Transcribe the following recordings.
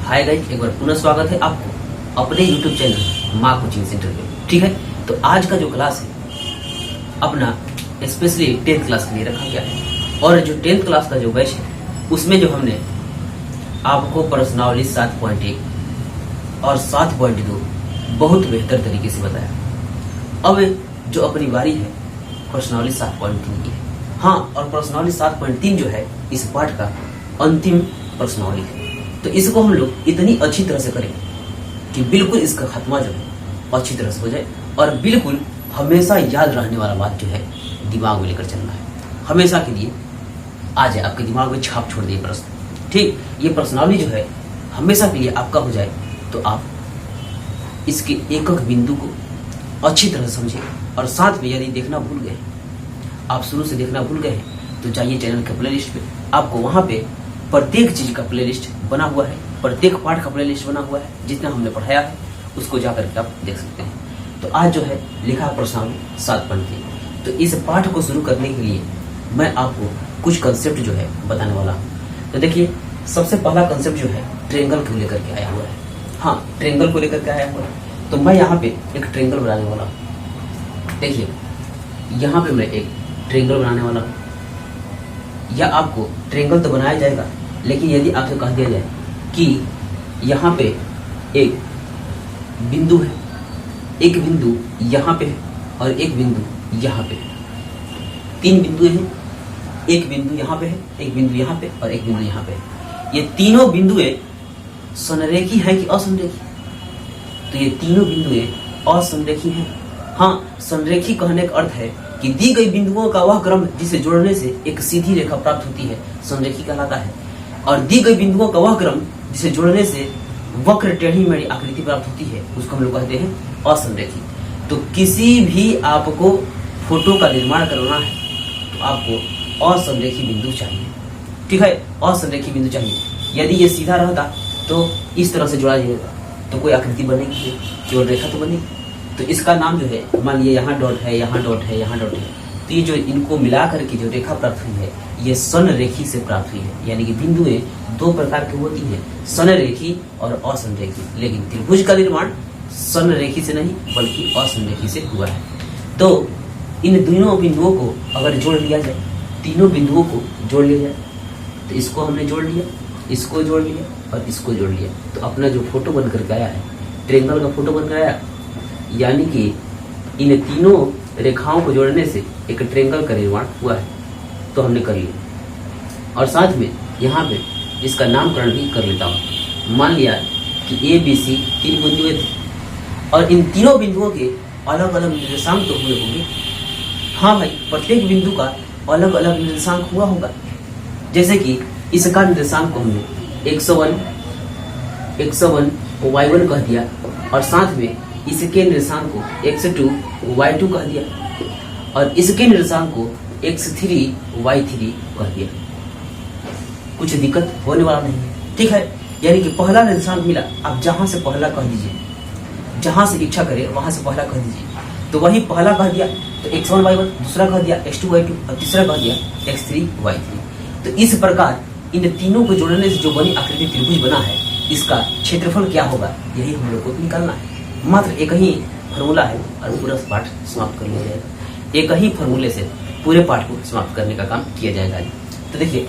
Hi guys, एक बार पुनः स्वागत है आपको अपने YouTube चैनल माँ कोचिंग सेंटर में। ठीक है, तो आज का जो क्लास है अपना स्पेशली 10th क्लास के लिए रखा गया है। और जो 10th क्लास का जो बैच है उसमें जो हमने आपको प्रश्नावली 7.1 और 7.2 बहुत बेहतर तरीके से बताया। अब जो अपनी बारी है प्रश्नावली 7.3 की है। हाँ, और प्रश्नावली 7.3 जो है इस पाठ का अंतिम प्रश्नावली है। तो इसको हम लोग इतनी अच्छी तरह से करें कि बिल्कुल इसका खात्मा जो है अच्छी तरह से हो जाए और बिल्कुल हमेशा याद रहने वाला बात जो है दिमाग में लेकर चलना है, हमेशा के लिए आ जाए, आपके दिमाग में छाप छोड़ दे प्रश्न। ठीक, ये प्रश्नावली जो है हमेशा के लिए आपका हो जाए तो आप इसके एक एक बिंदु को अच्छी तरह से समझे। और साथ में यदि देखना भूल गए, आप शुरू से देखना भूल गए तो जाइए चैनल के प्लेलिस्ट पे, आपको वहां पे प्रत्येक चीज का प्लेलिस्ट बना हुआ है, प्रत्येक पाठ का प्लेलिस्ट बना हुआ है। जितना हमने पढ़ाया है उसको जाकर के आप देख सकते हैं। तो आज जो है लिखा प्रश्नावली 7.3। तो इस पाठ को शुरू करने के लिए मैं आपको कुछ कंसेप्ट जो है बताने वाला हूँ। तो देखिए, सबसे पहला कंसेप्ट जो है ट्रेंगल को लेकर के आया हुआ है। हाँ, ट्रेंगल को लेकर के आया हुआ है। तो मैं यहाँ पे एक ट्रेंगल बनाने वाला हूँ। देखिए, यहाँ पे मैं एक ट्रेंगल बनाने वाला हूँ। या आपको ट्रेंगल तो बनाया जाएगा, लेकिन यदि आपसे कह दिया जाए कि यहाँ पे एक बिंदु है, एक बिंदु यहाँ पे है और एक बिंदु यहाँ पे है, तीन बिंदु हैं, एक बिंदु यहाँ पे है, एक बिंदु यहाँ पे और एक बिंदु यहाँ पे है। ये तीनों बिंदुएं संरेखी हैं कि असंरेखी? तो ये तीनों बिंदुएं असंरेखी हैं। हाँ, संरेखी कहने का अर्थ है कि दी गई बिंदुओं का वह क्रम जिसे जोड़ने से एक सीधी रेखा प्राप्त होती है संरेखी कहलाता है, और दी गई बिंदुओं का वह क्रम जिसे जोड़ने से वक्र टेढ़ी मेढ़ी आकृति प्राप्त होती है उसको हम लोग कहते हैं असंरेखी। तो किसी भी आपको फोटो का निर्माण करवाना है तो आपको असंरेखी बिंदु चाहिए। ठीक है, असंरेखी बिंदु चाहिए। यदि ये सीधा रहता तो इस तरह से जोड़ा जाएगा तो कोई आकृति बनेगी, केवल रेखा तो बनेगी। तो इसका नाम जो है, मान लिया यहाँ डॉट है, यहाँ डॉट है, यहाँ डॉट है, तो ये जो इनको मिला करके जो रेखा प्राप्त हुई है ये संरेखी से प्राप्त हुई है। यानी कि बिंदुएं दो प्रकार की होती हैं, संरेखी और असंरेखी। लेकिन त्रिभुज का निर्माण संरेखी से नहीं बल्कि असंरेखी से हुआ है। तो इन दोनों बिंदुओं को अगर जोड़ लिया जाए, तीनों बिंदुओं को जोड़ लिया जाए, तो इसको हमने जोड़ लिया, इसको जोड़ लिया और इसको जोड़ लिया, तो अपना जो फोटो बन करके आया है ट्रेंगल का फोटो बनकर आया। यानी कि इन तीनों रेखाओं को जोड़ने से एक ट्रेंगल का निर्माण हुआ है, तो हमने कर लिया। और साथ में यहाँ पे इसका नामकरण भी कर लेता हूँ। मान लिया कि ए बी सी तीन बिंदुएं थे और इन तीनों बिंदुओं के अलग अलग निर्देशांक तो हुए होंगे। हाँ भाई, प्रत्येक बिंदु का अलग अलग निर्देशांक हुआ होगा। जैसे कि इसका निर्देशांक को हमने 101 y1 कह दिया और साथ में इसके निर्देशांक को x2 y2 कह दिया और इसके निर्देशांक को x3 y3 कह दिया। कुछ दिक्कत होने वाला नहीं है। ठीक है, यानी कि पहला निर्देशांक मिला, आप जहां से पहला कह दीजिए, जहां से इच्छा करे वहां से पहला कह दीजिए। तो वही पहला कह दिया तो x1 y1, दूसरा कह दिया x2 y2 और तीसरा कह दिया x3 y3। तो इस प्रकार इन तीनों को जोड़ने से जो बनी आकृति त्रिभुज बना है, इसका क्षेत्रफल क्या होगा यही हम लोग को निकालना है। मात्र एक ही फॉर्मूला है और पूरा पाठ समाप्त कर लिया जाएगा। एक ही फॉर्मूले से पूरे पाठ को समाप्त करने का काम किया जाएगा। तो देखिए,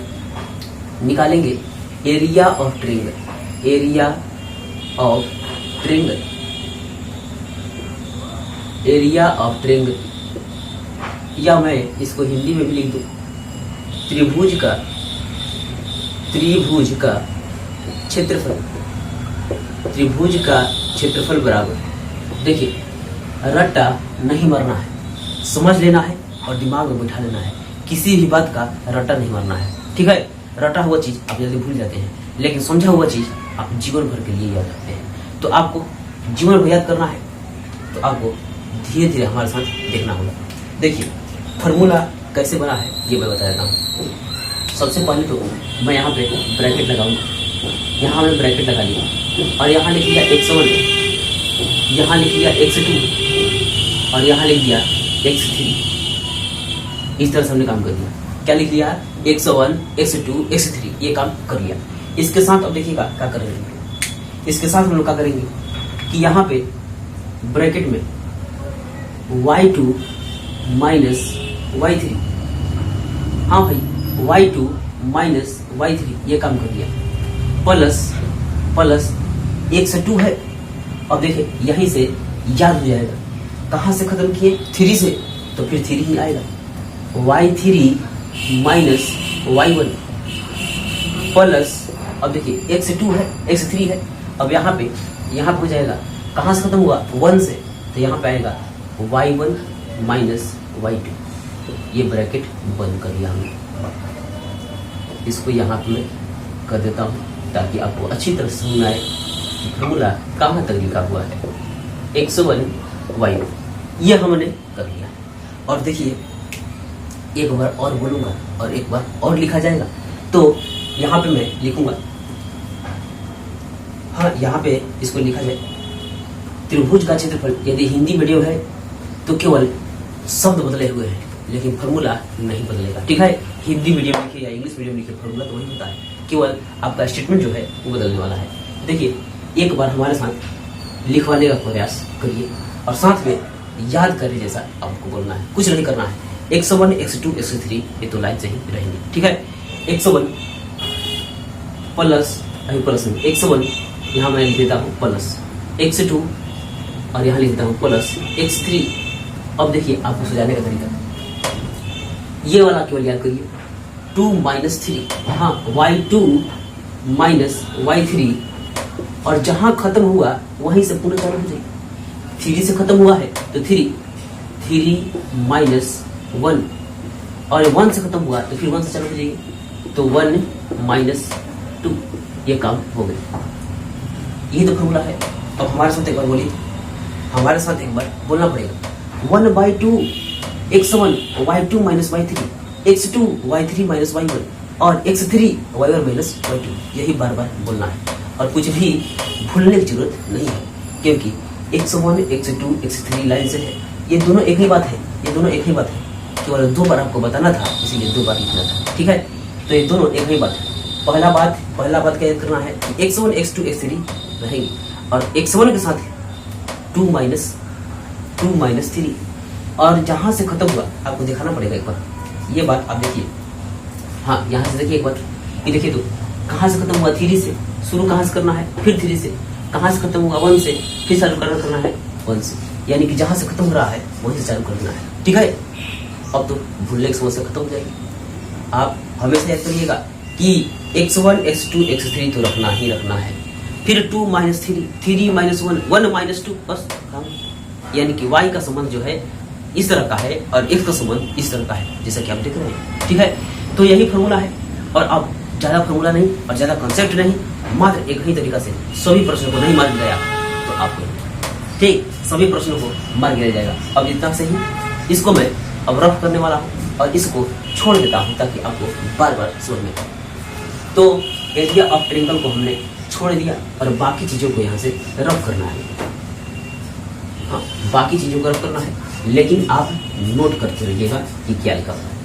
निकालेंगे area of triangle, area of triangle, area of triangle, या मैं इसको हिंदी में भी लिख दूं, त्रिभुज का क्षेत्रफल, त्रिभुज का क्षेत्रफल बराबर। देखिए, रट्टा नहीं मारना है, समझ लेना है और दिमाग में बैठा लेना है। किसी भी बात का रट्टा नहीं मारना है। ठीक है, रटा हुआ चीज आप जल्दी भूल जाते हैं, लेकिन समझा हुआ चीज आप जीवन भर के लिए याद रखते हैं। तो आपको जीवन भर याद करना है तो आपको धीरे धीरे हमारे साथ देखना होगा। देखिए, फॉर्मूला कैसे बना है ये मैं बता देता हूँ। सबसे पहले तो मैं यहाँ पे ब्रैकेट लगाऊंगा, यहाँ मैं ब्रैकेट लगा लिया और यहाँ लिख लिया x1, यहाँ लिख लिया x2 और यहाँ लिख दिया x3। इस तरह से हमने काम कर दिया। क्या लिख लिया? x1, x2, x3, ये काम कर लिया। इसके साथ अब देखिएगा क्या करेंगे, इसके साथ हम लोग क्या करेंगे कि यहाँ पे ब्रैकेट में y2 माइनस y3, हाँ भाई y2 माइनस y3 ये काम कर दिया, प्लस 1 से 2 है। अब देखिए यहीं से याद हो जाएगा, कहाँ से खत्म किए 3 से, तो फिर 3 ही आएगा, y3 माइनस y1 प्लस, अब देखिए 1 से 2 है, 1 से 3 है। अब यहाँ पे हो जाएगा, कहाँ से खत्म हुआ 1 से, तो यहाँ पे आएगा y1 माइनस y2। ये ब्रैकेट बंद कर दिया हमने। इसको यहाँ पे मैं कर देता हूँ ताकि आपको अच्छी तरह से समझ आए कि फॉर्मूला कहाँ तक लिखा हुआ है। x1 y1 ये हमने कर लिया। और देखिए एक बार और बोलूंगा और एक बार और लिखा जाएगा, तो यहाँ पे मैं लिखूंगा, हाँ यहाँ पे इसको लिखा जाए त्रिभुज का क्षेत्रफल। यदि हिंदी मीडियम है तो केवल शब्द बदले हुए हैं, लेकिन फॉर्मूला नहीं बदलेगा, ठीक है। हिंदी मीडियम लिखे या इंग्लिश मीडियम लिखे फॉर्मूला तो वही होता है, केवल आपका स्टेटमेंट जो है वो बदलने वाला है। देखिए एक बार हमारे साथ लिखवाने का प्रयास करिए और साथ में याद करिए जैसा आपको बोलना है, कुछ नहीं करना है। 101 102 103 ये तो लाइन से ही रहेंगे, ठीक है। 101 प्लस 101 यहाँ मैं लिख देता हूँ प्लस 102 और यहाँ लिख देता हूँ प्लस x3। अब देखिए आपको सजाने का तरीका, ये वाला केवल याद करिए 2 माइनस 3, हाँ y2 माइनस y3, और जहां खत्म हुआ वहीं से पुनः चालू हो जाएगी। 3 से खत्म हुआ है तो 3 माइनस 1, और 1 से खत्म हुआ तो फिर 1 से चालू हो जाएगी, तो 1 माइनस 2। ये काम हो गया, ये तो फॉर्मूला है। अब हमारे साथ एक बार बोलिए, हमारे साथ एक बार बोलना पड़ेगा 1/2 x1 y2 minus y3, x2 y3 minus y1 और x3 y1 माइनस y2। यही बार बार बोलना है और कुछ भी भूलने की जरूरत नहीं है, क्योंकि x1 x2 x3 लाइन से है, ये दोनों एक ही बात है, ये दोनों एक ही बात है। केवल 2 बार आपको बताना था, इसीलिए 2 बार लिखना था, ठीक है। तो ये दोनों एक ही बात है। पहला बात क्या करना है, x1 x2 x3 रहेंगे और x1 के साथ 2 माइनस 3, और जहां से खत्म हुआ आपको दिखाना पड़ेगा एक बार। ये बात आप देखिए, हाँ यहाँ से देखिए एक बार, ये देखिए तो कहाँ से खत्म हुआ 3 से, शुरू कहाँ से करना है, फिर 3 से, कहाँ से खत्म हुआ 1 से, फिर चालू करना है 1 से, यानी कि जहां से खत्म हो रहा है वहीं से चालू करना है, ठीक है। अब तो भूलने की समस्या खत्म हो जाएगी। आप हमेशा याद करिएगा कि x1 x2 x3 तो रखना ही रखना है, फिर 2 माइनस 3 माइनस 1 माइनस 2, बस काम। यानी कि y का संबंध जो है इस तरह का है और x का संबंध इस तरह का है, जैसा कि आप देख रहे हैं, ठीक है। तो यही फॉर्मूला है, और अब ज्यादा फॉर्मूला नहीं और ज्यादा कॉन्सेप्ट नहीं, मात्र एक ही तरीका से सभी प्रश्नों को नहीं मार गया तो आपको, ठीक, सभी प्रश्नों को मार गिरा जाएगा। अब इतना से ही इसको मैं अब रफ करने वाला हूँ और इसको छोड़ देता हूँ ताकि आपको बार बार समझ में आए। तो एरिया ऑफ ट्रायंगल को हमने छोड़ दिया और बाकी चीजों को यहाँ से रफ करना है, हाँ बाकी चीजों को रफ करना है, लेकिन आप नोट करते रहिएगा कि क्या लिखा हुआ है।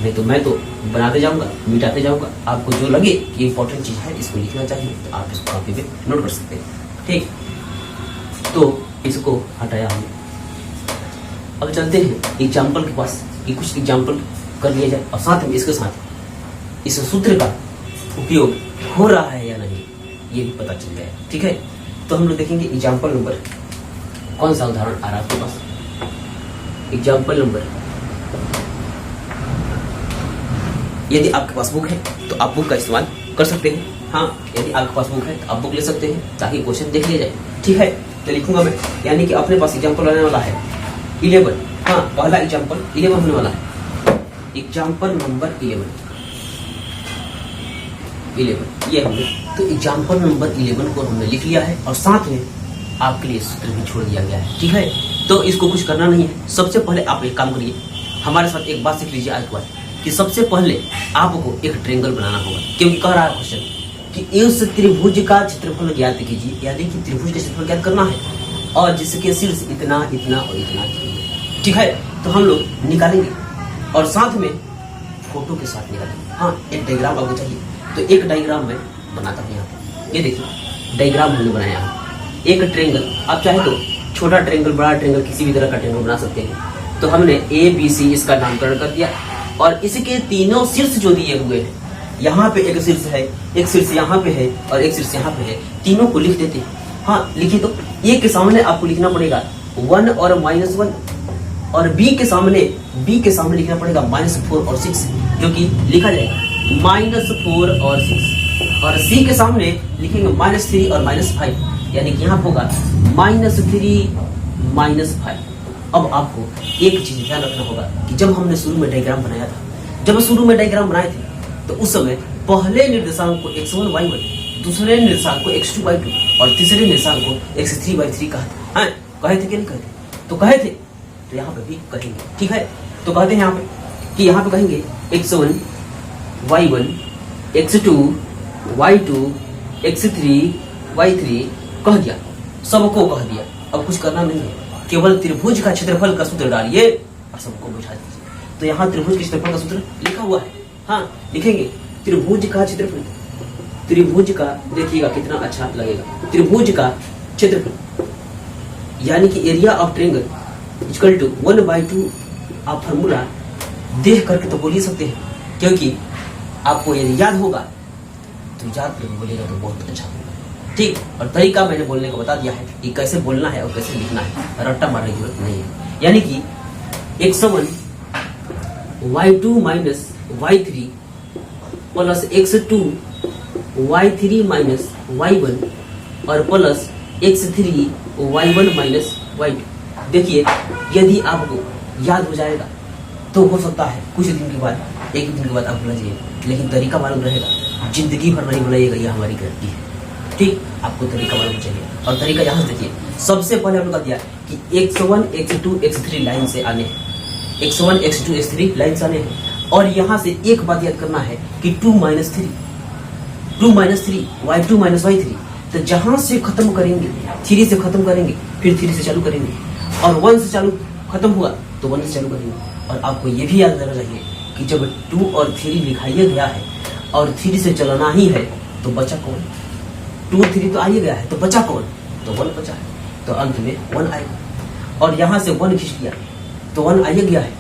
नहीं तो मैं तो बनाते जाऊंगा, मिटाते जाऊंगा, आपको जो लगे कि इंपॉर्टेंट चीज है इसको लिखना चाहिए तो आप इसको कॉपी पे नोट कर सकते हैं, ठीक। तो इसको हटाया हमने, अब चलते हैं एग्जाम्पल के पास कि कुछ एग्जाम्पल कर लिया जाए और साथ में इसके साथ इस सूत्र का उपयोग हो रहा है या नहीं ये भी पता चल जाए, ठीक है। तो हम लोग देखेंगे एग्जाम्पल नंबर, कौन सा उदाहरण आ रहा है आपके पास। एग्जाम्पल नंबर, यदि आपके पास बुक है तो आप बुक का इस्तेमाल कर सकते हैं, हाँ यदि आपके पास बुक है तो आप बुक ले सकते हैं ताकि क्वेश्चन देख लिया जाए, ठीक है। तो लिखूंगा मैं, यानी कि अपने पास एग्जाम्पल आने वाला है 11, हाँ पहला एग्जाम्पल 11 होने वाला है, एग्जाम्पल नंबर 11 ये हमने, तो एग्जाम्पल नंबर 11 को हमने लिख लिया है और साथ में आपके लिए सूत्र भी छोड़ दिया गया है, ठीक है। तो इसको कुछ करना नहीं है, सबसे पहले आप एक काम करिए, हमारे साथ एक बात सीख लीजिए आज के बाद कि सबसे पहले आपको एक ट्रायंगल बनाना होगा, क्योंकि कह रहा है क्वेश्चन कि इस त्रिभुज का क्षेत्रफल ज्ञात कीजिए, यानी कि त्रिभुज का क्षेत्रफल ज्ञात करना है और जिसके शीर्ष इतना इतना और इतना, ठीक है। तो हम लोग निकालेंगे और साथ में फोटो के साथ निकालेंगे, हाँ एक डायग्राम आपको चाहिए तो एक डायग्राम मैं बनाता हूँ यहाँ पे, ये देखिए डायग्राम हमने बनाया है। एक ट्रेंगल, आप चाहे तो छोटा ट्रेंगल, बड़ा ट्रेंगल, किसी भी तरह का ट्रेंगल बना सकते हैं। तो हमने ABC इसका नामकरण कर दिया और इसके तीनों शीर्ष जो दिए हुए हैं, यहाँ पे एक शीर्ष है, एक शीर्ष यहाँ पे है और एक शीर्ष यहाँ पे है, तीनों को लिख देते हैं। हाँ लिखिए, तो ए के सामने आपको लिखना पड़ेगा 1 और -1 और बी के सामने लिखना पड़ेगा -4 और 6, जो कि लिखा जाएगा -4 और 6। और सी के सामने लिखेंगे -3 और -5, यानी कि यहाँ होगा -3 -5। अब आपको एक चीज ध्यान रखना होगा कि जब हमने शुरू में डायग्राम बनाया था, जब शुरू में डायग्राम बनाए थे, तो उस समय पहले निर्देशांक को x1 y1, दूसरे निर्देशांक को x2 y2 और तीसरे निर्देशांक को x3 y3 कहे थे कि नहीं कहे थे? तो कहे थे, तो यहाँ पे भी कहेंगे, ठीक है। तो कहते हैं यहाँ पे कि यहाँ पे कहेंगे x1 y1 x2 y2 x3 y3 कह दिया, सबको कह दिया। अब कुछ करना नहीं है, केवल त्रिभुज का क्षेत्रफल का सूत्र डालिए और सबको बुझा दीजिए। तो यहाँ त्रिभुज के क्षेत्रफल का सूत्र लिखा हुआ है, हाँ लिखेंगे त्रिभुज का क्षेत्रफल, त्रिभुज का, देखिएगा कितना अच्छा लगेगा, त्रिभुज का क्षेत्रफल यानी कि area of triangle equal to 1/2। आप फॉर्मूला देख करके तो बोल ही सकते हैं, क्योंकि आपको यदि याद होगा तो याद करके बोलेगा तो बहुत अच्छा होगा, ठीक। और तरीका मैंने बोलने को बता दिया है कि कैसे बोलना है और कैसे लिखना है, रट्टा मारने की जरूरत नहीं है। यानी कि x1 y2 minus y3 plus x2 y3 minus y1 और plus x3 y1 minus y2। देखिए यदि आपको याद हो जाएगा तो हो सकता है कुछ दिन के बाद, एक दिन के बाद आप भूल जाइए, लेकिन तरीका मालूम रहेगा, जिंदगी भर नहीं भुलाइएगा, यह हमारी गारंटी है, ठीक। आपको तरीका मालूम चाहिए और तरीका यहाँ से देखिए। सबसे पहले हमने कहा दिया कि x1 x2 x3 लाइन से आने हैं, x1 x2 x3 लाइन से आने हैं। और यहाँ से एक बात याद करना है कि 2 - 3 y2 माइनस y3, तो जहां से खत्म करेंगे 3 से खत्म करेंगे, फिर 3 से चालू करेंगे, और 1 से चालू खत्म हुआ तो 1 से चालू करेंगे। और आपको ये भी याद रहना चाहिए कि जब 2 और 3 लिखाया गया है और 3 से चलना ही है तो बचा कौन? 2 3 तो आइए गया है, तो बचा कौन? तो 1 बचा है, तो अंत में 1 आएगा। और यहाँ से 1 खींच लिया तो 1 आइए गया है,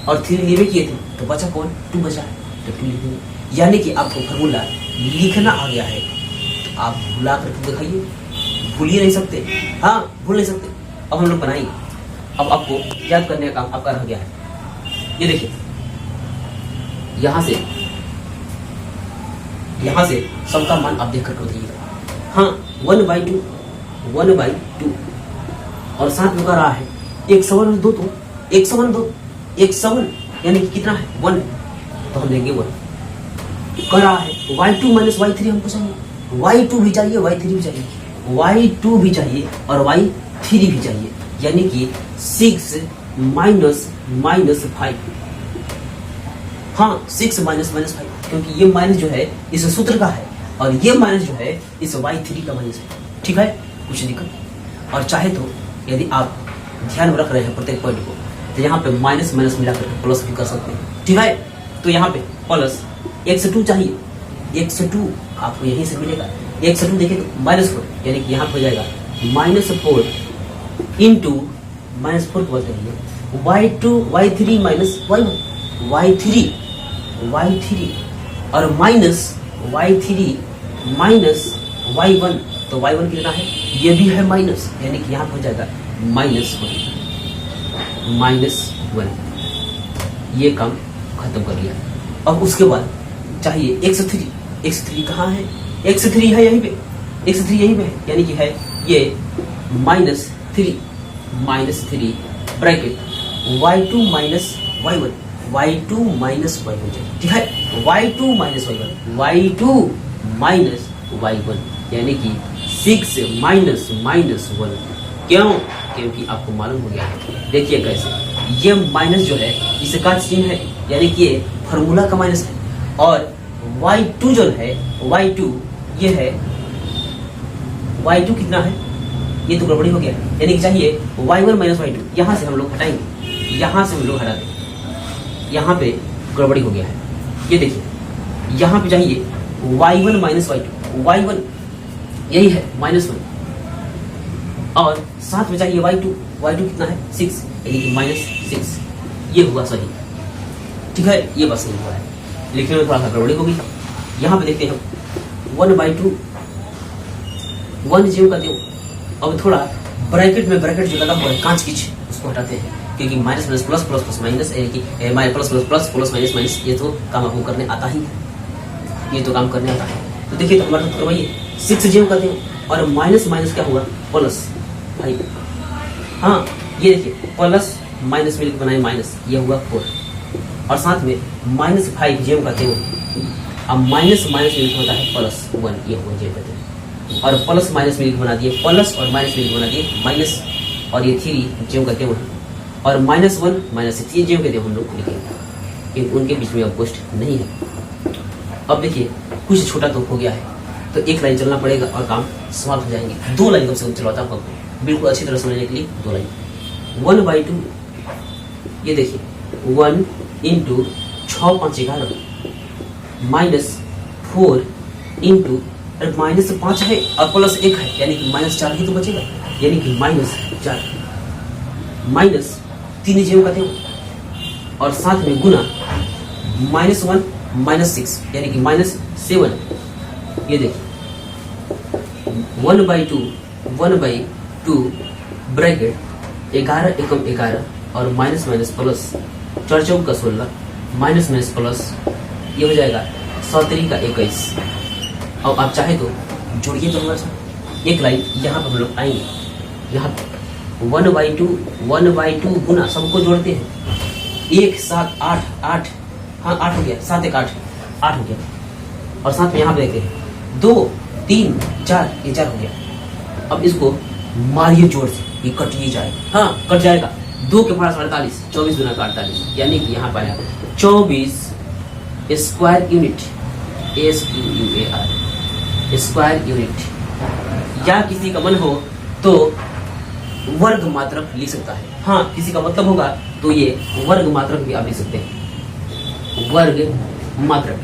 और 3 लेवे किए थे तो बचा कौन? 2 बचा है, तो 2 लिखेंगे। यानी कि आपको फॉर्मूला लिखना आ गया है, तो आप भुला करके दिखाइए, भूल ही नहीं सकते, हाँ भूल नहीं सकते। अब हम लोग बनाएंगे, अब आपको याद करने का काम आपका रह गया है। ये देखिए यहाँ से सबका मान आप देख करके बताइएगा। हाँ 1/2 और साथ में रहा है 1/2, तो 1/2 यानी कि कितना है 1, तो हम लेंगे 1 कर रहा है। y2 माइनस y3 हमको चाहिए, y2 भी चाहिए y3 भी चाहिए, y2 भी चाहिए और y3 भी चाहिए, यानी कि 6 माइनस 5। हाँ 6 माइनस 5, क्योंकि ये माइनस जो है इस सूत्र का है और ये माइनस जो है इस y3 का माइनस है, ठीक है, कुछ दिक्कत। और चाहे तो यदि आप ध्यान में रख रहे हैं प्रत्येक पॉइंट को, तो यहाँ पे माइनस मिलाकर प्लस भी कर सकते हैं, ठीक है। तो यहाँ पे प्लस x2 चाहिए, x2 आपको यहीं से मिलेगा, x2 देखिए तो -4, यानी कि यहाँ पे हो जाएगा -4 इंटू -4 को बताइए y3 माइनस y3 और माइनस y3 माइनस y1, तो y1 कितना है, ये भी है माइनस, यानी कि यहाँ पे हो जाएगा -1, ये काम खत्म कर लिया। अब उसके बाद चाहिए x3 कहाँ है, x3 है यहीं पे, x3 यहीं पे है, यानी कि है ये -3 ब्रैकेट y2 माइनस y1, ठीक है, y2 माइनस y1, यानी कि 6 माइनस 1। क्यों? क्योंकि आपको मालूम हो गया है। देखिए कैसे, ये माइनस जो है इसका चिन्ह है, यानी कि ये फॉर्मूला का माइनस है, और y2 जो है y2 ये है, y2 कितना है, ये तो गड़बड़ी हो गया, यानी कि चाहिए y1 माइनस y2। यहाँ से हम लोग हटाएंगे, यहाँ से हम लोग हटा देंगे, यहाँ पे गड़बड़ी हो गया है। ये देखिए यहाँ पे चाहिए y1 माइनस y2, यही है -1, और साथ में चाहिए y2 कितना है 6, यानी कि -6, ये हुआ सही। ठीक है, ये बस सही हुआ है, लिखने में थोड़ा सा गड़बड़ी होगी। यहाँ पे देखते हैं 1/2, 1 जीव का देव। अब थोड़ा ब्रैकेट में ब्रैकेट जो लगा हुआ है कांच की, उसको हटाते हैं, क्योंकि minus plus plus plus plus minus, यानी कि minus plus plus plus plus minus minus, ये तो काम आपको करने आता ही है, ये तो काम करने आता है। तो देखिए, तो हमारा करवाइए 6 जीव का देव, और माइनस माइनस क्या हुआ प्लस 5। हाँ, ये देखिए प्लस माइनस मिलकर बनाए माइनस, ये हुआ 4, और साथ में -5 जेम का देव। अब माइनस माइनस मिलकर होता है +1, ये हुआ जेम का देव, और प्लस माइनस मिलकर बना दिए प्लस, और माइनस मिलकर बना दिए माइनस, और ये 3 जेम का देव है, और -1 -6 ये जेम का देव हम लोग लिखेंगे, इन उनके बीच में अब पोस्ट नहीं है। अब देखिए कुछ छोटा तो हो गया है, तो एक लाइन चलना पड़ेगा और काम समाप्त हो जाएंगे। 2 लाइन कम से कम चलवाता हूँ आपको, बिल्कुल अच्छी तरह समझने के लिए 2 लाइन। 1/2, ये देखिए 1 इंटू 6 5 11 -4 इंटू -5 है और +1 है, यानी कि -4 ही तो बचेगा, यानी कि -4 -3 जेम का देव, और साथ में गुना -1 -6, यानी कि -7। ये देखिए 1/2 ब्रैकेट 11 एकम 11, और माइनस माइनस प्लस 4 चौक का 16, माइनस माइनस प्लस, ये हो जाएगा 17 का 21। अब आप चाहे तो जोड़िए तो हमारे साथ एक लाइन, यहाँ पर हम लोग आएंगे, यहाँ 1/2 गुना, सबको जोड़ते हैं, 1 7 8 8, हाँ 8 हो गया, 7 1 8 हो गया, और साथ में यहाँ पे देखते हैं 2 3 4, ये 4 हो गया। अब इसको मारिए जोर से, ये कटिए जाए, हाँ कट जाएगा। 2 के पास 48, 24 गुना का 48, यानी कि यहाँ पाया 24 square unit, SQUAR square unit. या किसी का मन हो तो वर्ग मात्रक लिख सकता है, हाँ किसी का मतलब होगा तो ये वर्ग मात्रक भी आप लिख सकते हैं। वर्ग मात्रक,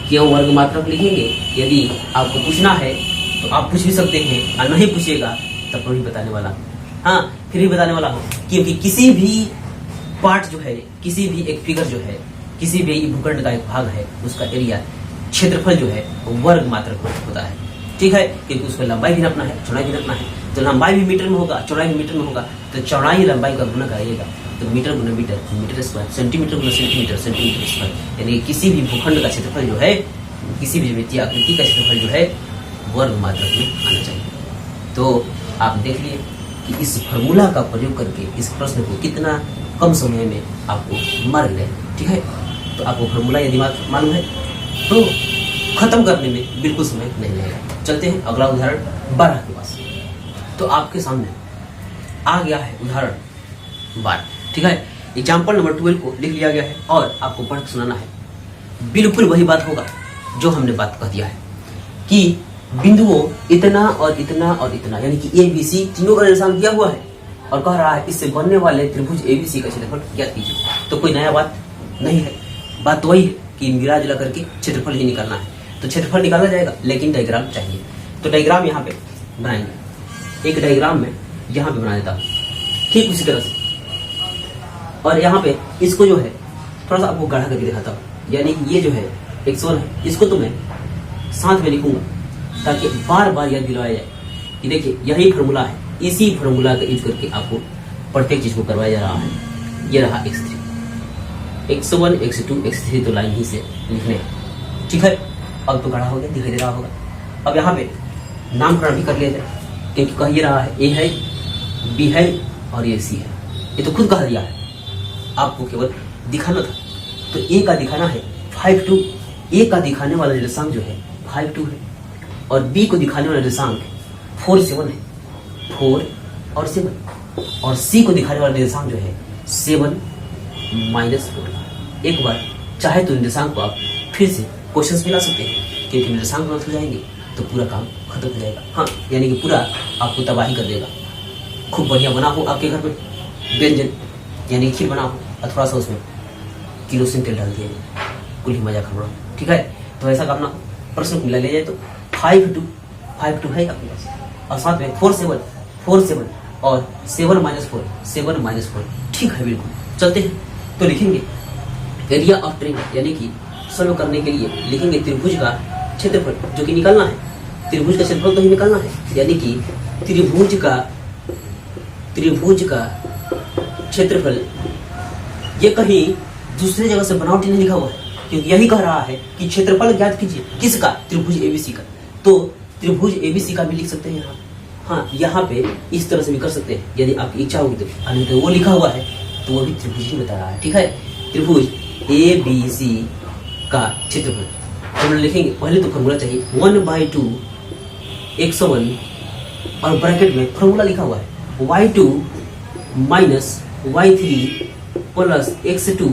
क्यों वर्ग मात्रक लिखेंगे? यदि आपको पूछना है तो आप पूछ भी सकते हैं, और नहीं पूछिएगा तब तो नहीं बताने वाला, हाँ फिर भी बताने वाला हूँ, क्योंकि किसी भी पार्ट जो है, किसी भी एक फिगर जो है, किसी भी भूखंड का एक भाग है, उसका एरिया, क्षेत्रफल जो है वर्ग मात्रक होता है। ठीक है, क्योंकि उसको लंबाई भी नापना है, चौड़ाई भी नापना है, तो लंबाई भी मीटर में होगा, चौड़ाई भी मीटर में होगा, तो चौड़ाई लंबाई का गुना कराइएगा, तो मीटर गुना मीटर, मीटर स्क्वायर, सेंटीमीटर गुना सेंटीमीटर, सेंटीमीटर स्क्वायर, यानी किसी भी भूखंड का क्षेत्रफल जो है, किसी भी ज्यामितीय आकृति का क्षेत्रफल जो है वर्ग मात्रक में आना चाहिए। तो आप देख लिए कि इस फॉर्मूला का प्रयोग करके इस प्रश्न को कितना कम समय में आपको मार गए। ठीक है, तो आपको फॉर्मूला यदि मालूम है तो खत्म करने में बिल्कुल समय नहीं लगेगा। चलते हैं अगला उदाहरण 12 के पास। तो आपके सामने आ गया है उदाहरण 12। ठीक है, एग्जाम्पल नंबर 12 को लिख लिया गया है और आपको पढ़ के सुनाना है। बिल्कुल वही बात होगा जो हमने बात कह दिया है कि बिंदुओं इतना और इतना और इतना, यानी कि ABC तीनों का निर्देशांक दिया हुआ है, और कह रहा है इससे बनने वाले त्रिभुज ABC का क्षेत्रफल ज्ञात कीजिए। तो कोई नया बात नहीं है, बात तो वही है कि मिला जुला करके क्षेत्रफल ही निकालना है। तो क्षेत्रफल निकाला जाएगा, लेकिन डायग्राम चाहिए। तो डायग्राम यहाँ पे बनाएंगे, एक डायग्राम में यहाँ पे बना देता हूँ, ठीक उसी तरह से। और यहाँ पे इसको जो है थोड़ा सा आपको गाढ़ा करके दिखाता हूँ, यानी ये जो है x1 है, इसको तो मैं साथ में लिखूंगा ताकि बार बार याद दिलवाया जाए कि देखिए यही फॉर्मूला है, इसी फॉर्मूला का यूज करके आपको प्रत्येक चीज को करवाया जा रहा है। ये रहा x3, x1 x2 x3 तो लाइन ही से लिखने हैं। ठीक है, अब तो गाढ़ा हो गया, दिखाई दे रहा होगा। अब यहाँ पे नामकरण भी कर लिया जाए, क्योंकि कह ये रहा है A है, B है और ये C है। ये तो खुद कह दिया है, आपको केवल दिखाना था। तो A का दिखाना है 5 2, A का दिखाने वाला निर्देशांक जो है 5 2 है, और B को दिखाने वाला निर्देशांक 4 7 है, 4 और 7, और C को दिखाने वाला निर्देशांक जो है 7 -4। एक बार चाहे तो निर्देशांक को आप फिर से क्वेश्चंस में ला सकते हैं, क्योंकि निर्देशांक गलत हो जाएंगे तो पूरा काम खत्म हो जाएगा। हाँ, यानी कि पूरा आपको तबाही कर देगा। खूब बढ़िया बना हो आपके घर में व्यंजन, यानी खीर बना हो, और थोड़ा सा उसमें केरोसिन तेल डाल दिया, कुल ही मजा खबड़ा। ठीक है, तो ऐसा करना हो, प्रश्न को मिला ले जाए तो 5 2 5 2 है आपके पास, और साथ में 4 7 4 7 और 7 -4 7 -4। ठीक है, बिल्कुल। चलते हैं तो लिखेंगे एरिया ऑफ ट्रायंगल, यानी कि सॉल्व करने के लिए लिखेंगे त्रिभुज का क्षेत्रफल जो कि निकालना है। त्रिभुज का क्षेत्रफल तो ही निकालना है, यानी कि त्रिभुज का क्षेत्रफल। ये कहीं दूसरी जगह से बनावटी नहीं लिखा हुआ है, क्योंकि यही कह रहा है कि क्षेत्रफल ज्ञात कीजिए। किसका? त्रिभुज एबीसी का। तो त्रिभुज एबीसी का भी लिख सकते हैं यहाँ। हाँ, यहाँ पे इस तरह से भी कर सकते हैं यदि आपकी इच्छा होगी तो। तो वो लिखा हुआ है तो वो भी त्रिभुज ही बता रहा है। ठीक है, त्रिभुज एबीसी का क्षेत्रफल हम लोग लिखेंगे। पहले तो फॉर्मूला चाहिए 1/2 x1 और ब्रैकेट में फॉर्मूला लिखा हुआ है y2 minus y3 plus x2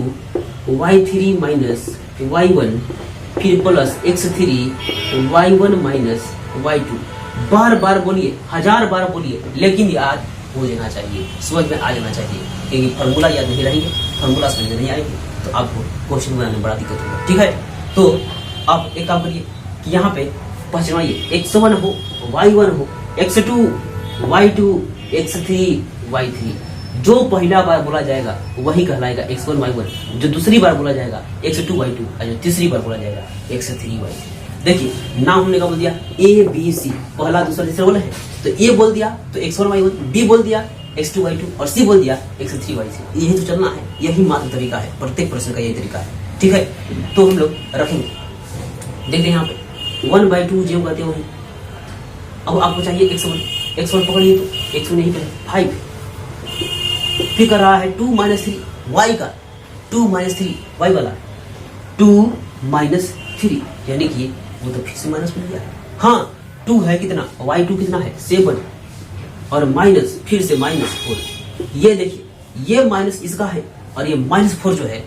y3 minus y1 फिर plus x3 y1 minus y2। बार बार बोलिए, 1000 बार बोलिए, लेकिन याद हो जाना चाहिए, समझ में आ जाना चाहिए। क्योंकि फॉर्मूला याद नहीं रहेंगे, फॉर्मूला समझ में नहीं आएंगे तो आपको क्वेश्चन बनाने में बड़ा दिक्कत होगा। ठीक है, तो आप एक काम करिए कि यहाँ पे पहचानिए x1 हो y1 हो x2 y2 x3 y3। जो पहला बार बोला जाएगा वही कहलाएगा x1 y1, जो दूसरी बार बोला जाएगा x2 y2 और जो तीसरी बार बोला जाएगा x3 y3। देखिए नाम हमने क्या बोल दिया a b c, पहला दूसरा तीसरा बोला है तो a बोल दिया तो x1 y1, b बोल दिया x2 y2 और c बोल दिया x3 y3। यही तो चलना है, यही मात्र तरीका है, प्रत्येक प्रश्न का यही तरीका है। ठीक है, तो हम लोग रखेंगे। देखते हैं यहाँ पे 1/2 जो कहते हैं। अब आपको चाहिए x1 पकड़िए तो x1 यही पे 5, फिर कर रहा है 2 - 3 y का, 2 - 3 y वाला 2 - 3, यानी कि वो तो फिर से माइनस बन गया। हाँ, 2 है कितना, y2 कितना है 7 और माइनस फिर से -4। ये देखिए ये माइनस इसका है और ये -4 जो है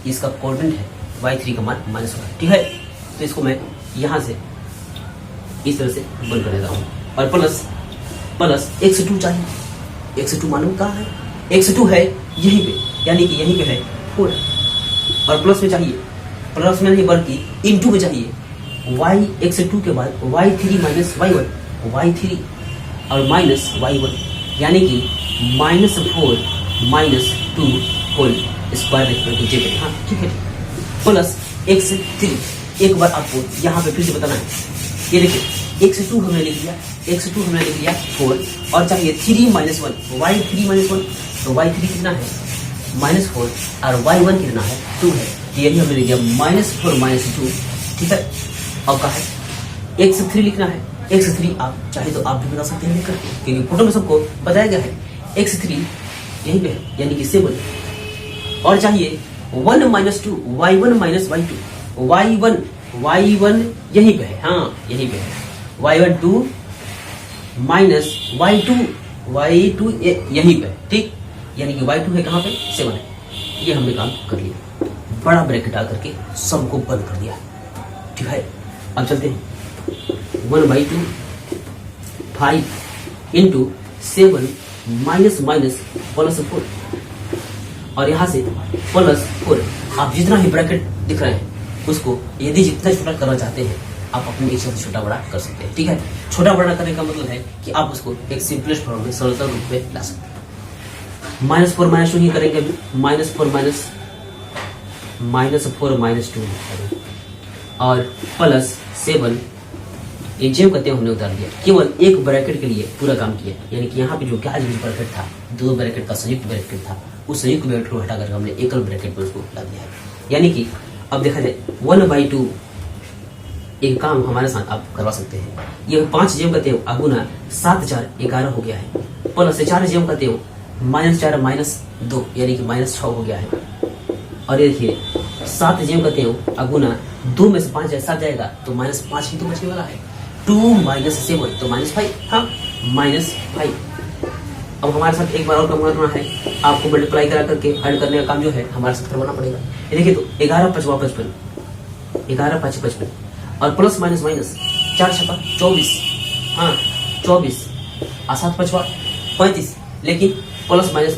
इसका कोऑर्डिनेट है, y3 का मान -1। ठीक है, तो इसको मैं यहां से इस तरह से बंद कर देता हूं और प्लस x2 चाहिए। x2 मालूम कहाँ है, x2 है यहीं पे, यानी कि यहीं पे है 4 और प्लस में चाहिए, प्लस में नहीं बल्कि इनटू में चाहिए y x2 के बाद y3 माइनस y1 y3 और माइनस y1, यानी कि -4 - 2 होल स्क्वायर ब्रैकेट। हाँ ठीक है, प्लस x3। एक बार आपको यहाँ पे फिर से बताना है, ये देखिए x2 हमने लिख दिया 4 और चाहिए 3 - 1 y3 - 1, तो y3 कितना है -4 और y1 कितना है 2 है, यही हमने लिख दिया -4 - 2। ठीक है, अब कहा है x3 लिखना है। x3 आप चाहे तो आप भी बता सकते हैं लिख करके, क्योंकि फोटो में सबको बताया गया है। x3 यहीं पे है, यानी कि 7 और चाहिए 1 - 2 y1 माइनस y2 y1 यहीं पे है। हाँ यहीं पे है y1 2 माइनस y2 यहीं पे है। ठीक, यानी कि y2 है कहाँ पे 7 है। ये हमने काम कर लिया, बड़ा ब्रैकेट डाल करके सबको बंद कर दिया। ठीक है, अब चलते हैं 1/2 5 इंटू 7 माइनस प्लस 4 और यहाँ से +4। आप जितना ही ब्रैकेट दिख रहे हैं उसको यदि जितना छोटा करना चाहते हैं आप अपनी इच्छा से छोटा बड़ा कर सकते हैं। ठीक है, छोटा बड़ा करने का मतलब है कि आप उसको एक सिंपलेस्ट फॉर्म में सरलता रूप में ला सकते हैं। -4 - 2 ही करेंगे अभी, -4 - 2 और +7 ये जेब कहते हैं हमने उतार दिया। केवल एक ब्रैकेट के लिए पूरा काम किया, यानी कि यहाँ पे जो क्या ब्रैकेट था, 2 ब्रैकेट का संयुक्त ब्रैकेट था, उस संयुक्त ब्रैकेट को हटा कर हमने एकल ब्रैकेट में उसको ला दिया है। यानी कि अब देखा जाए 1/2 एक काम हमारे साथ आप करवा सकते हैं। ये 5 जेब कहते हो अगुना 7 4 11 हो गया है, प्लस 4 जेब कहते हो -4 - 2 यानी कि -6 हो गया है। और ये देखिए 7 जेब कहते हो अगुना 2 में से 5 जाए 7 जाएगा तो -5 ही तो बचने वाला है। 2 - 7 तो -5। हाँ -5। अब हमारे साथ एक बार और कम करना है, आपको मल्टीप्लाई करा करके ऐड करने का काम जो है हमारे साथ करवाना पड़ेगा। ये देखिए तो 11 × 5 = 55, 11 × 5 = 55 और प्लस माइनस 4 × 6 = 24। हाँ 24 और 7 × 5 = 35, लेकिन प्लस माइनस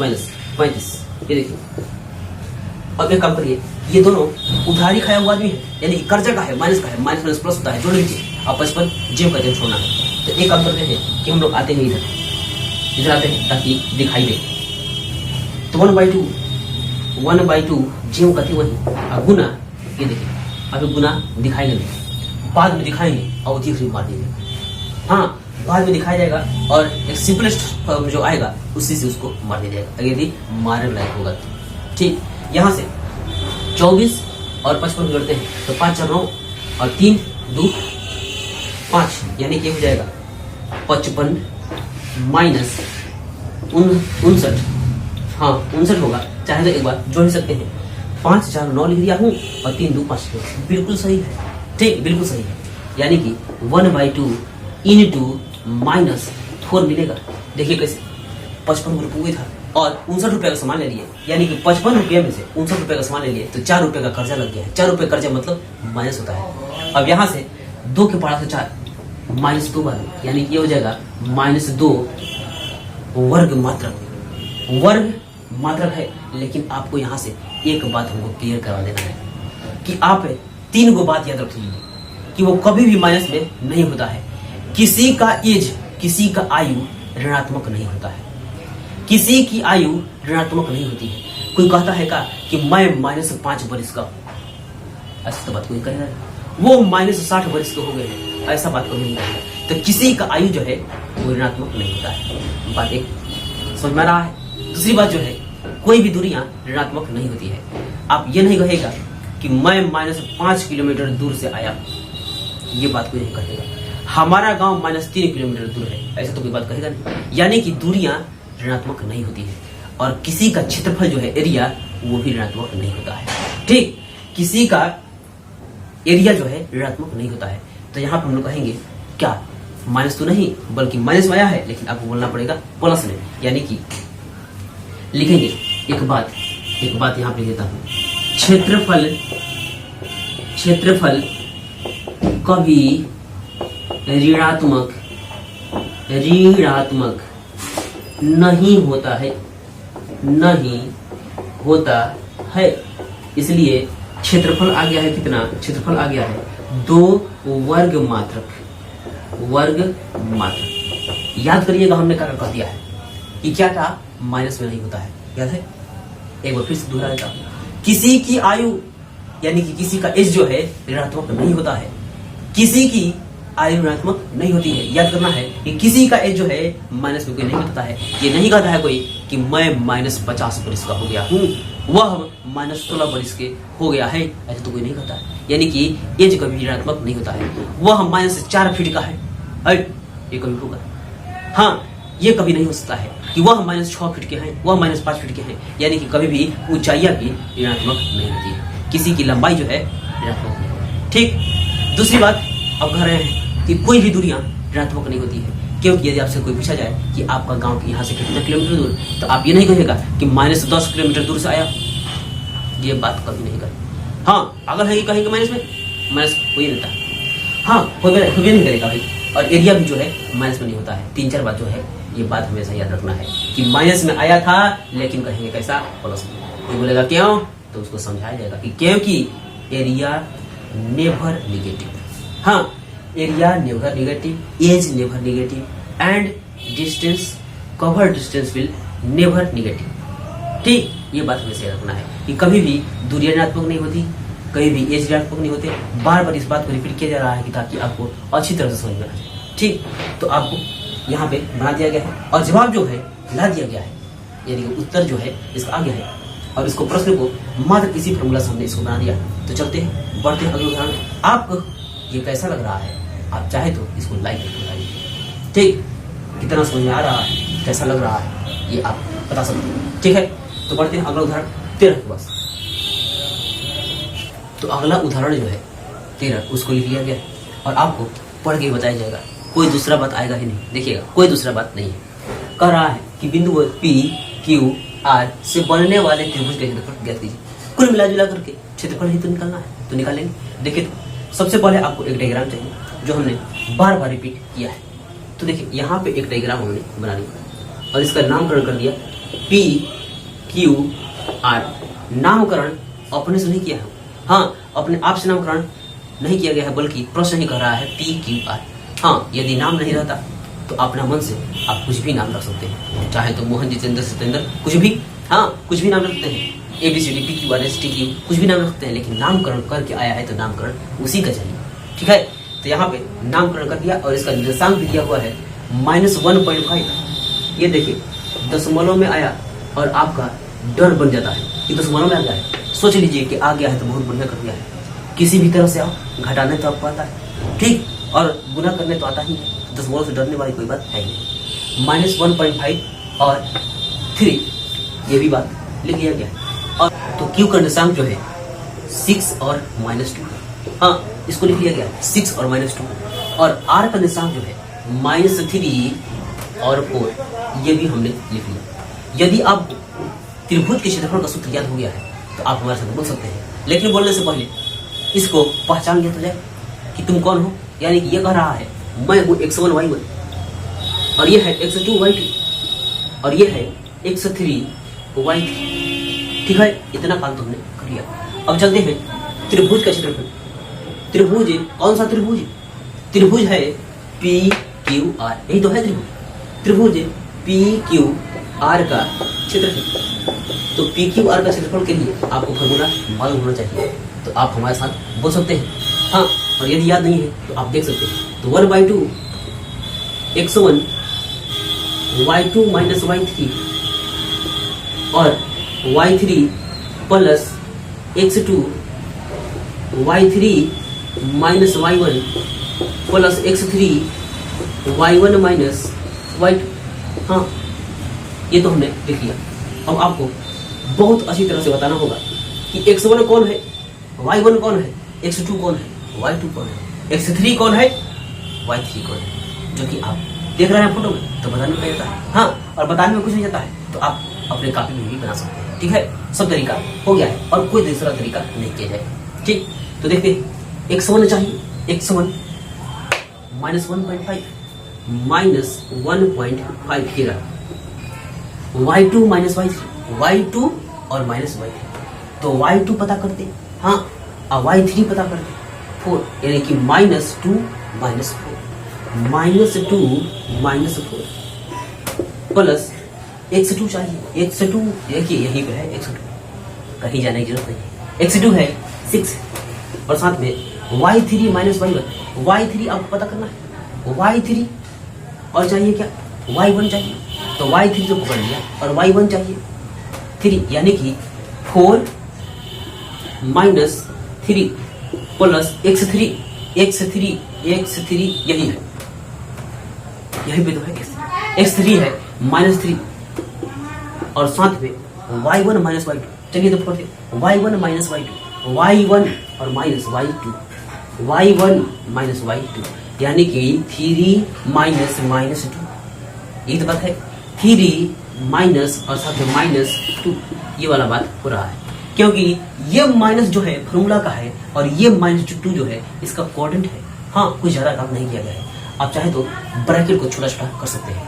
35। ये देखिए अब एक काम करिए, ये दोनों उधारी खाया हुआ आदमी है, यानी कर्जा का है, माइनस का है, माइनस प्लस होता है, जोड़ लीजिए। अब 55 जेब का जेब छोड़ना है तो एक काम करते हैं कि हम लोग आते हैं इधर आते हैं ताकि दिखाई दे। तो 1/2 जो कहते वही गुना, ये देखिए अभी गुना दिखाई नहीं दे, बाद में दिखाएंगे और उसी से मार देंगे। हाँ, बाद में दिखाया जाएगा और एक सिंपलेस्ट फॉर्म जो आएगा उसी से उसको मार दिया जाएगा, अगर यदि मारने लायक होगा तो। ठीक, यहाँ से 24 और 55 जोड़ते हैं तो 5 4 9 और 3 2 5, यानी कि हो जाएगा 55 माइनस 59। हाँ 59 होगा, चाहे तो एक बार जोड़ ही सकते हैं। 5 4 9 लिख दिया हूँ और 3 2 5, बिल्कुल सही है। ठीक, बिल्कुल सही है, यानी कि 1/2 इंटू माइनस 4 मिलेगा। देखिए कैसे 55 रुपये था और 59 रुपये का सामान ले लिए, यानी कि 55 रुपये में से 59 रुपये का सामान ले लिए तो 4 रुपये का कर्जा लग गया है। 4 रुपये कर्जा मतलब माइनस होता है। अब यहाँ से 2 के पढ़ा से 4 -2 बार, यानी कि ये हो जाएगा -2 वर्ग मात्रक है। लेकिन आपको यहाँ से एक बात हमको क्लियर करवा देना है कि आप 3 गो बात याद रखिए कि वो कभी भी माइनस में नहीं होता है। किसी का एज, किसी का आयु ऋणात्मक नहीं होता है, किसी की आयु ऋणात्मक नहीं होती है। कोई कहता है का कि मैं -5 वर्ष का, ऐसा तो बात कोई कहेगा, वो -60 वर्ष के हो गए हैं, ऐसा बात कोई नहीं कहेगा। तो किसी का आयु जो है वो ऋणात्मक नहीं होता है। बात एक समझ में आ रहा है। दूसरी बात जो है, कोई भी दूरियां ऋणात्मक नहीं होती है। आप ये नहीं कहेगा कि मैं -5 किलोमीटर दूर से आया, ये बात कोई नहीं कहेगा। हमारा गांव -3 किलोमीटर दूर है, ऐसा तो कोई बात कहेगा नहीं। यानी कि दूरियां ऋणात्मक नहीं होती है। और किसी का क्षेत्रफल जो है एरिया, वो भी ऋणात्मक नहीं होता है। ठीक, किसी का एरिया जो है ऋणात्मक नहीं होता है। तो यहाँ पर हम लोग कहेंगे क्या, माइनस तो नहीं बल्कि माइनस में आया है, लेकिन आपको बोलना पड़ेगा प्लस में, यानी कि लिखेंगे एक बात यहाँ पे लेता हूं, क्षेत्रफल कभी ऋणात्मक नहीं होता है। इसलिए क्षेत्रफल आ गया है कितना, क्षेत्रफल आ गया है 2 वर्ग मात्रक। याद करिएगा हमने क्या कह दिया है कि क्या था, माइनस में नहीं होता है, याद है। एक बार फिर से दोहरा देता हूं, किसी की आयु यानी कि किसी का एज जो है ऋणात्मक नहीं होता है, किसी की आयु ऋणात्मक नहीं होती है। याद करना है कि किसी का एज जो है माइनस में कोई नहीं बताता है। ये नहीं कहता है कोई कि मैं -50 वर्ष का हो गया हूँ, वह -16 वर्ष के हो गया है, ऐसा तो कोई नहीं कहता है। यानी कि एज कभी ऋणात्मक नहीं होता है। वह -4 फीट का है, ये कभी होगा। हाँ, ये कभी नहीं हो सकता है कि वह -6 फीट के हैं, वह -5 फीट के हैं, यानी कि कभी भी ऊंचाइयां भी ऋणात्मक नहीं होती है। किसी की लंबाई जो है ऋणात्मक नहीं होती। ठीक, दूसरी बात अब कह रहे हैं कि कोई भी दूरियां ऋणात्मक नहीं होती है, क्योंकि यदि आपसे कोई पूछा जाए कि आपका गांव यहाँ से कितना किलोमीटर दूर, तो आप ये नहीं कहेगा कि -10 किलोमीटर दूर से आया, ये बात कभी नहीं करें। हाँ, अगर है कहेंगे माइनस कोई नहीं रहता, हाँ कोई नहीं करेगा भाई। और एरिया भी जो है माइनस में नहीं होता है। 3 4 बात जो है, ये बात हमेशा याद रखना है कि माइनस में आया था, लेकिन कहेंगे कैसा, प्लस में। कोई बोलेगा क्यों, तो उसको समझाया जाएगा कि क्योंकि एरिया नेवर निगेटिव। हाँ, area never negative, age never negative and distance, cover distance will never negative. ठीक, ये बात हमें से रखना है कि कभी भी दूरी ऋणात्मक नहीं होती, कभी भी एज ऋणात्मक नहीं होते। बार बार इस बात को रिपीट किया जा रहा है कि ताकि आपको अच्छी तरह से समझ में आए। ठीक, तो आपको यहाँ पे बना दिया गया है और जवाब जो है ला दिया गया है, यानी कि उत्तर जो है इसका आ गया है। और इसको प्रश्न को मात्र इसी फॉर्मूला से हमने इसको बना दिया। तो चलते हैं, बढ़ते हैं अगले उदाहरण। आपको ये कैसा लग रहा है, आप चाहे तो इसको लाइक करके बताइए। ठीक, कितना समझ में आ रहा है, कैसा लग रहा है, ये आप बता सकते हैं। ठीक है, तो बढ़ते हैं अगला उदाहरण 13 के पास। तो अगला उदाहरण जो है 13, उसको लिख लिया गया और आपको पढ़ के बताया जाएगा। कोई दूसरा बात आएगा ही नहीं, देखिएगा कोई दूसरा बात नहीं है। कह रहा है कि बिंदु P, Q, R से बनने वाले त्रिभुज का क्षेत्रफल ज्ञात कीजिए। कुल मिला जुला करके क्षेत्रफल ही तो निकालना है, तो निकालेंगे। देखिए, तो सबसे पहले आपको एक डायग्राम चाहिए जो हमने बार बार रिपीट किया है। तो देखिए, यहाँ पे एक डायग्राम हमने बना लिया और इसका नामकरण कर दिया P, Q, R। नामकरण अपने से नहीं किया है, हाँ अपने आप से नामकरण नहीं किया गया है, बल्कि प्रश्न ही कह रहा है P, Q, R। हाँ, यदि नाम नहीं रहता तो अपना मन से आप कुछ भी नाम रख सकते हैं, चाहे तो मोहन जितेंद्र सत्येंद्र, कुछ भी, हाँ कुछ भी नाम रख सकते हैं, ABCD PQRSTQ कुछ भी नाम रख सकते हैं, लेकिन नामकरण करके आया है तो नामकरण उसी का चाहिए। ठीक है, तो यहाँ पे नामकरण कर दिया और इसका निर्देशांक भी दिया हुआ है -1.5। ये देखिए दशमलव में आया और आपका डर बन जाता है कि दशमलव में आ गया है। सोच लीजिए कि आ गया है तो बहुत बढ़िया कर दिया है। किसी भी तरह से आप घटाने तो आपको आता है, ठीक, और गुना करने तो आता ही है, दशमलव से डरने वाली कोई बात है नहीं। -1.5 और 3 ये भी बात लिख लिया गया है। और तो क्यू का निर्देशांक जो है 6 और -2, हाँ इसको लिख लिया गया है 6 और -2। और आर का निर्देशांक जो है -3 और 4, ये भी हमने लिख लिया। यदि आप त्रिभुज के क्षेत्रफल का सूत्र याद हो गया है तो आप हमारे साथ बोल सकते हैं, लेकिन बोलने से पहले इसको पहचान लिया तो जाए कि तुम कौन हो। यानी कि ये कह रहा है मैं हूँ x1 y1 और ये है x2 y2 और ये है x3 y3। ठीक है, इतना काम तो हमने कर लिया। अब चलते हैं त्रिभुज का क्षेत्रफल। त्रिभुज कौन सा त्रिभुज? त्रिभुज है PQR, यही तो है त्रिभुज। त्रिभुज PQR का क्षेत्रफल। तो PQR का क्षेत्रफल के लिए आपको फॉर्मूला मालूम होना चाहिए, तो आप हमारे साथ बोल सकते हैं। हाँ, और यदि याद नहीं है तो आप देख सकते हैं। तो 1/2 x1 y2 माइनस y3 और y3 plus x2 y3 minus y1 plus x3 y1 minus y2। हाँ, ये तो हमने लिख लिया। अब आपको बहुत अच्छी तरह से बताना होगा कि x1 कौन है, y1 कौन है, x2 कौन है, y2 कौन है, x3 कौन है, y3 कौन है, जो कि आप देख रहे हैं फोटो में, तो बताने में जाता है। हाँ, और बताने में कुछ नहीं जाता है तो आप अपने कॉपी में भी बना सकते हैं। ठीक है, सब तरीका हो गया है और कोई दूसरा तरीका नहीं किया जाए। ठीक, तो देखते हैं x1 चाहिए, x1 -1.5 -1.5 ही रहा, y2 माइनस y3, y2 और माइनस y3, तो y2 पता करते, हाँ, और y3 पता करते 4, यानी कि -2 -4 प्लस x2 चाहिए। x2 देखिए यहीं पे है, x2 कहीं जाने की जरूरत नहीं। x2 है 6 और साथ में y3 माइनस y1, y3 आपको पता करना है, y3 और चाहिए क्या, y1 चाहिए, तो y3 तो पकड़ लिया और y1 चाहिए 3, यानी कि 4 -3 प्लस x3 यही है, यही पे तो है x3 है -3 और साथ में y1 माइनस y2। चलिए तो पढ़ते y1 माइनस y2, y1 और minus y2, y1 minus y2, यानी कि 3 माइनस 2, ये तो बात है 3 माइनस और साथ में -2, ये वाला बात हो रहा है, क्योंकि ये माइनस जो है फॉर्मूला का है और ये -2 जो है इसका कोऑर्डिनेट है। हाँ, कुछ ज्यादा काम नहीं किया गया है। आप चाहे तो ब्रैकेट को छोटा छोटा कर सकते हैं।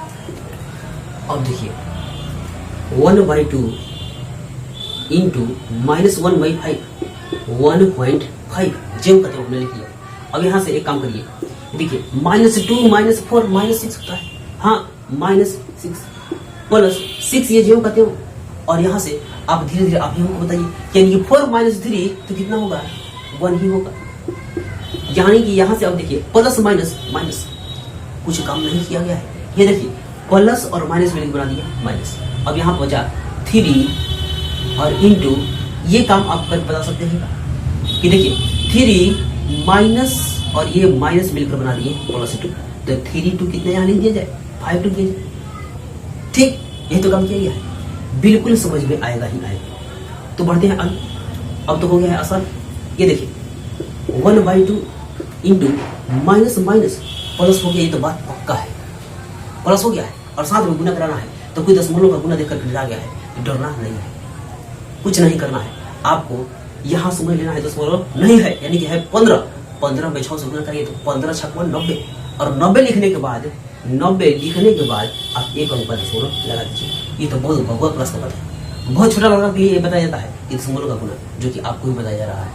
अब देखिए 1/2 इंटू -1/5 1.5 जेम का तो हमने लिख लिया। अब यहाँ से एक काम करिए, देखिए -2 -4 -6 होता है, हाँ -6 प्लस 6 ये जेम कहते हो, और यहाँ से आप धीरे धीरे आप हमको बताइए, यानी 4 -3 तो कितना होगा, 1 ही होगा। यानी कि यहाँ से अब देखिए प्लस माइनस कुछ काम नहीं किया गया है। ये देखिए प्लस और माइनस मिलकर बना दिया माइनस। अब यहाँ बचा 3 और इंटू, ये काम आप कर बता सकते हैं कि देखिए 3 माइनस और ये माइनस मिलकर बना दिए +2, तो 3 कितने यहाँ लिख दिया जाए, 5 लिख दिया जाए। ठीक, यही तो काम किया गया है, बिल्कुल समझ में आएगा ही आएगा। तो बढ़ते हैं आगे। अब तो हो गया है आसान। ये देखिए 1/2 इंटू माइनस प्लस हो गया, ये तो बात पक्का है, प्लस हो गया है और साथ में गुना कराना है, तो कोई दशमलव का गुना देखकर गिरा गया है, तो डरना नहीं है, कुछ नहीं करना है। आपको यहाँ समझ लेना है दशमलव नहीं है, यानी कि है 15 में 6 से गुना करिए तो 15 × 90, और 90 लिखने के बाद आप एक अंक का दशमलव लगा दीजिए। ये तो बहुत भगवत प्रश्न का है, बहुत छोटा लगा कि ये बताया जाता है कि दशमलव का गुना, जो कि आपको भी बताया जा रहा है।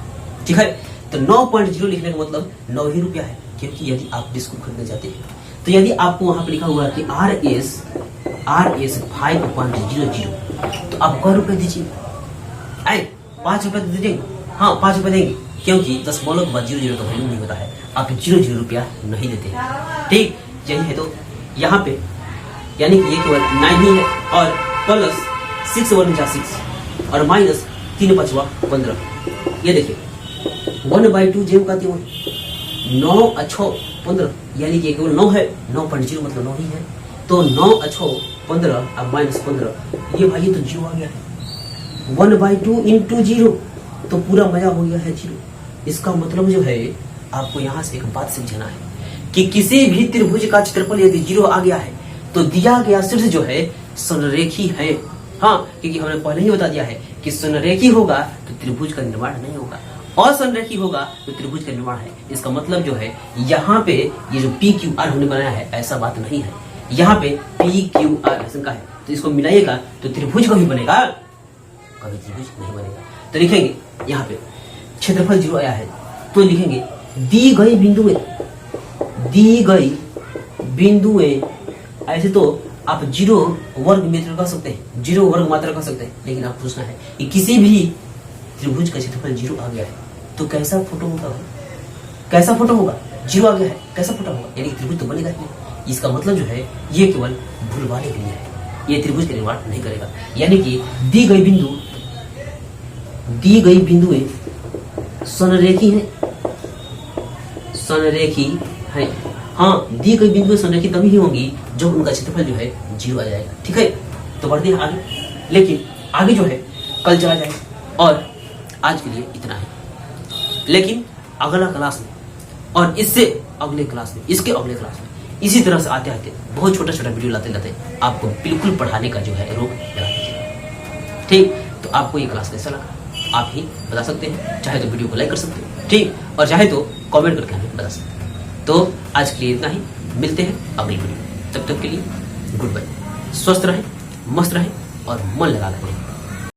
ठीक है, तो 9.0 लिखने का मतलब 9 ही रुपया है, क्योंकि यदि आप डिस्क खरीदने जाते हैं तो यदि आपको वहां पर लिखा हुआ है कि RS 5.00 तो आप कै रुपए दीजिए? आए 5 रुपए दीजिए। हाँ 5 रुपए देंगे, क्योंकि दशमलव के बाद 00 का वैल्यू नहीं होता है, आप 00 रुपया नहीं देते हैं। ठीक यही है। तो यहाँ पे यानी कि ये केवल 9 ही है और प्लस 6 1 जा 6 और माइनस 3 5 15। ये देखिए 1/2 जेब का 9 अच्छो 15 यानी कि केवल 9 है, 9.0 मतलब 9 ही है। तो 9 अच्छो 15 अब माइनस 15, ये भाई तो 0 आ गया है। 1/2 इंटू 0 तो पूरा मजा हो गया है 0। इसका मतलब जो है आपको यहाँ से एक बात समझना है कि किसी भी त्रिभुज का क्षेत्रफल यदि 0 आ गया है तो दिया गया शीर्ष जो है संरेखी है। हाँ, क्योंकि हमने पहले ही बता दिया है कि संरेखी होगा तो त्रिभुज का निर्माण नहीं होगा, असंरेखी होगा तो त्रिभुज का निर्माण है। इसका मतलब जो है यहाँ पे ये जो PQR हमने बनाया है ऐसा बात नहीं है, यहाँ पे PQR ऐसा का है तो इसको मिलाइएगा तो त्रिभुज कभी बनेगा, कभी त्रिभुज नहीं बनेगा। तो लिखेंगे यहाँ पे क्षेत्रफल 0 आया है तो लिखेंगे दी गई बिंदुएं ऐसे तो आप 0 वर्ग मीटर कह सकते हैं, 0 वर्ग मात्रा कह सकते हैं, लेकिन आप पूछना है कि किसी भी त्रिभुज का क्षेत्रफल 0 आ गया है तो कैसा फोटो होगा, कैसा फोटो होगा? 0 आ गया है कैसा फोटो होगा, यानी कि त्रिभुज तो बनेगा ही। इसका मतलब जो है ये केवल भूलवाने के लिए है, ये त्रिभुज का निर्माण नहीं करेगा। यानी कि दी गई बिंदुएं संरेखी है। हाँ, दी गई बिंदुएं संरेखी तभी ही होंगी जब उनका क्षेत्रफल जो है 0 आ जाएगा। ठीक है, तो बढ़ते हैं आगे, लेकिन आगे जो है कल चला जाएगा और आज के लिए इतना है। लेकिन अगला क्लास में और इससे अगले क्लास में, इसके अगले क्लास में इसी तरह से आते आते बहुत छोटा छोटा वीडियो लाते आपको बिल्कुल पढ़ाने का जो है रोक लगा दीजिए। ठीक, तो आपको ये क्लास कैसा लगा आप ही बता सकते हैं, चाहे तो वीडियो को लाइक कर सकते हैं, ठीक, और चाहे तो कमेंट करके हमें बता सकते हैं। तो आज के लिए इतना ही, मिलते हैं अगली वीडियो, तब तक के लिए गुड बाय। स्वस्थ रहें, मस्त रहें और मन लगा कर पढ़ें।